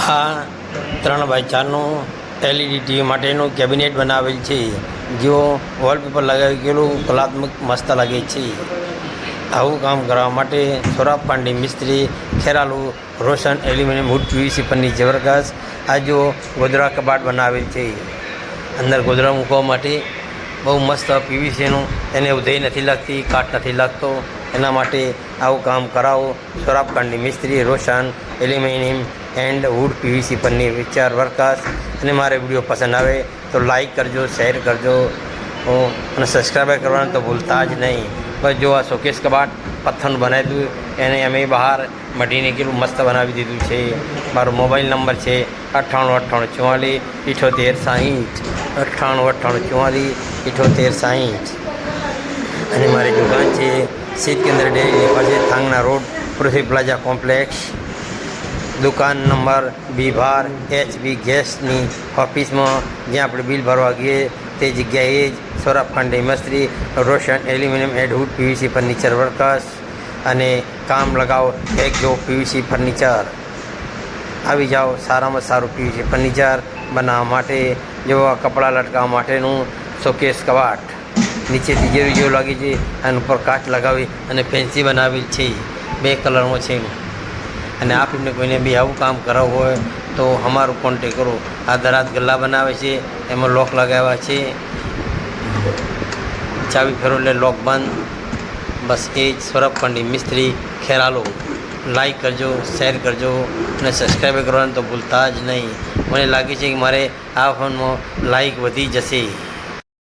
આ 3x4નું LED TV માટેનું cabinet બનાવેલ છે, જેઓ વોલપેપર લગાવી ગયેલું કલાત્મક મસ્ત લાગે છે. આવું કામ કરવા માટે સોરાબ પાંડે મિસ્ત્રી, Kheralu, Roshan aluminium wood PVC furniture workers. આ જો ગોદડા કબાટ બનાવેલ છે, અંદર ગોદડા મૂકવા માટે બહુ મસ્ત PVCનું, એને ઉધઈ નથી લાગતી, કાટ નથી લાગતો. એના માટે આવું કામ કરાવો. સોરાબ પાંડે મિસ્ત્રી, Roshan aluminium and wood PVC furniture workers. અને મારે વિડીયો પસંદ આવે તો લાઈક કરજો, શેર કરજો અને સબસ્ક્રાઈબ કરવાનું તો ભૂલતા જ નહીં. બસ જો આ શોકેસ કબાટ પથ્થરનું બનાવી દીધું, એને અમે બહાર મઢીને કેટલું મસ્ત બનાવી દીધું છે. મારો મોબાઈલ નંબર છે 98 98 44 60, 98 98 44 60. અને મારી દુકાન છે શીત કેન્દ્ર ડેરીની પાસે, થાંગના રોડ, પૃથ્વી પ્લાઝા કોમ્પ્લેક્સ. દુકાન નંબર B12 HB ગેસની ઓફિસમાં, જ્યાં આપણે બિલ ભરવા ગઈએ તે જગ્યાએ જ સોરાબ પાંડે મિસ્ત્રી, Roshan aluminium and wood PVC furniture workers. અને કામ લગાવો એક જો PVC ફર્નિચર. આવી જાઓ, સારામાં સારું PVC ફર્નિચર બનાવવા માટે. જેવા કપડાં લટકાવવા માટેનું શોકેસ કબાટ, નીચેથી જેવું લાગે છે, અને ઉપર કાચ લગાવી અને ફેન્સી બનાવેલ છે, 2 કલરમાં છે. અને આપને કોઈને બી આવું કામ કરાવવું હોય તો અમારું કોન્ટેક કરો. આ દરાજ ગલ્લા બનાવે છે, એમાં લોક લગાવ્યા છે, ચાવી ફેરો એટલે લોક બંધ. બસ એ જ સોરાબ પાંડે મિસ્ત્રી, ખેરાલુ. લાઈક કરજો, શેર કરજો અને સબસ્ક્રાઈબ કરવાનું તો ભૂલતા જ નહીં. મને લાગે છે કે મારે આ ફોનમાં લાઈક વધી જશે.